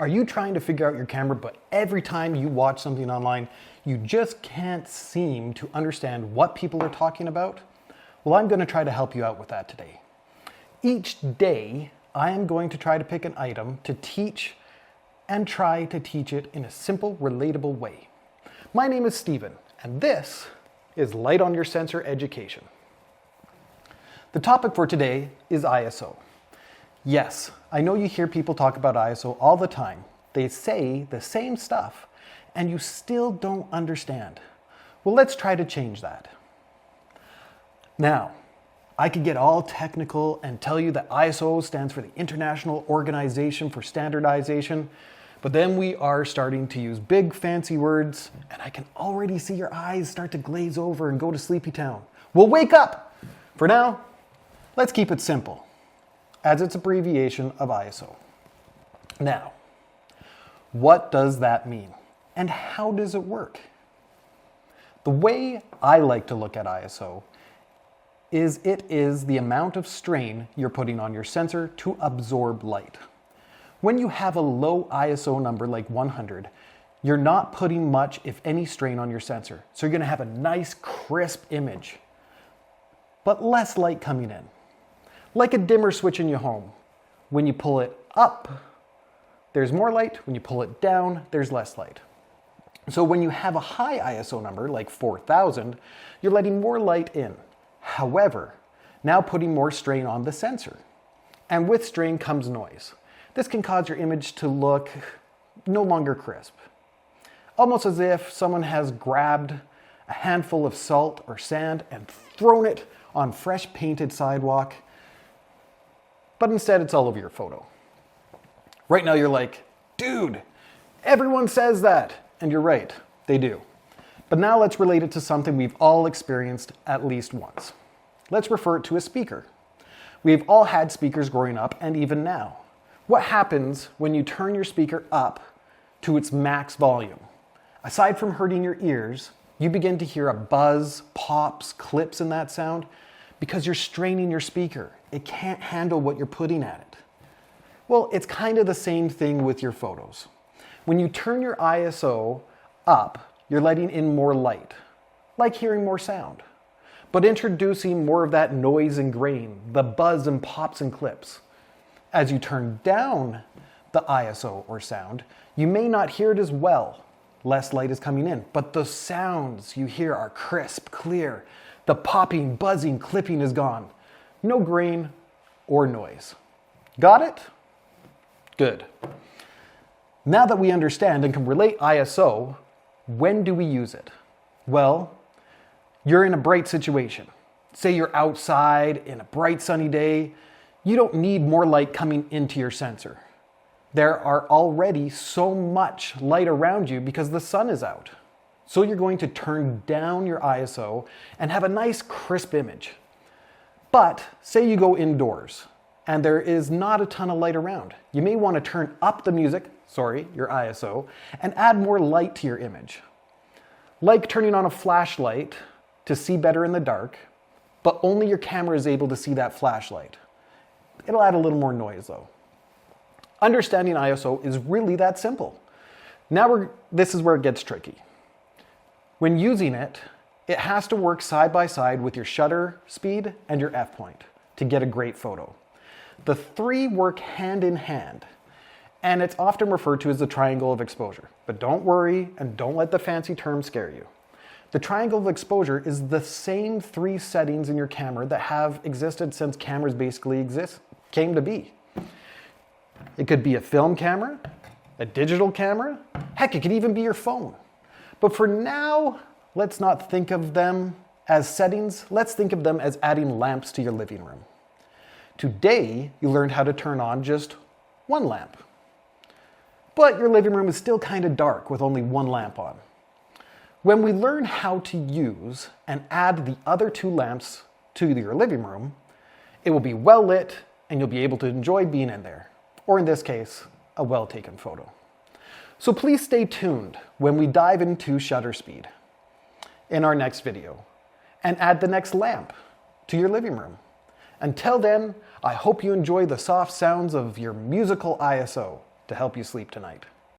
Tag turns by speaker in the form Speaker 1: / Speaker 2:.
Speaker 1: Are you trying to figure out your camera, but every time you watch something online, you just can't seem to understand what people are talking about? Well, I'm going to try to help you out with that today. Each day, I am going to try to pick an item to teach and try to teach it in a simple, relatable way. My name is Steven, and this is Light on Your Sensor Education. The topic for today is ISO. Yes, I know you hear people talk about ISO all the time. They say the same stuff, and you still don't understand. Well, let's try to change that. Now, I could get all technical and tell you that ISO stands for the International Organization for Standardization, but then we are starting to use big fancy words, and I can already see your eyes start to glaze over and go to sleepy town. Well, wake up! For now, let's keep it simple, as it's abbreviation of ISO. Now, what does that mean? And how does it work? The way I like to look at ISO is it is the amount of strain you're putting on your sensor to absorb light. When you have a low ISO number like 100, you're not putting much, if any, strain on your sensor. So you're going to have a nice crisp image, but less light coming in. Like a dimmer switch in your home. When you pull it up, there's more light. When you pull it down, there's less light. So when you have a high ISO number, like 4000, you're letting more light in. However, now putting more strain on the sensor. And with strain comes noise. This can cause your image to look no longer crisp. Almost as if someone has grabbed a handful of salt or sand and thrown it on fresh painted sidewalk, but instead it's all over your photo. Right now you're like, dude, everyone says that. And you're right, they do. But now let's relate it to something we've all experienced at least once. Let's refer it to a speaker. We've all had speakers growing up and even now. What happens when you turn your speaker up to its max volume? Aside from hurting your ears, you begin to hear a buzz, pops, clips in that sound because you're straining your speaker. It can't handle what you're putting at it. Well, it's kind of the same thing with your photos. When you turn your ISO up, you're letting in more light, like hearing more sound, but introducing more of that noise and grain, the buzz and pops and clips. As you turn down the ISO or sound, you may not hear it as well. Less light is coming in, but the sounds you hear are crisp, clear. The popping, buzzing, clipping is gone. No grain or noise. Got it? Good. Now that we understand and can relate ISO, when do we use it? Well, you're in a bright situation. Say you're outside in a bright sunny day. You don't need more light coming into your sensor. There are already so much light around you because the sun is out. So you're going to turn down your ISO and have a nice crisp image. But say you go indoors and there is not a ton of light around. You may want to turn up the music, your ISO, and add more light to your image. Like turning on a flashlight to see better in the dark, but only your camera is able to see that flashlight. It'll add a little more noise though. Understanding ISO is really that simple. Now this is where it gets tricky. When using it, it has to work side by side with your shutter speed and your f-point to get a great photo. The three work hand in hand, and it's often referred to as the triangle of exposure. But don't worry and don't let the fancy term scare you. The triangle of exposure is the same three settings in your camera that have existed since cameras basically came to be. It could be a film camera, a digital camera, heck, it could even be your phone. But for now, let's not think of them as settings, let's think of them as adding lamps to your living room. Today, you learned how to turn on just one lamp. But your living room is still kind of dark with only one lamp on. When we learn how to use and add the other two lamps to your living room, it will be well lit and you'll be able to enjoy being in there. Or in this case, a well-taken photo. So please stay tuned when we dive into shutter speed in our next video and add the next lamp to your living room. Until then, I hope you enjoy the soft sounds of your musical ISO. to help you sleep tonight.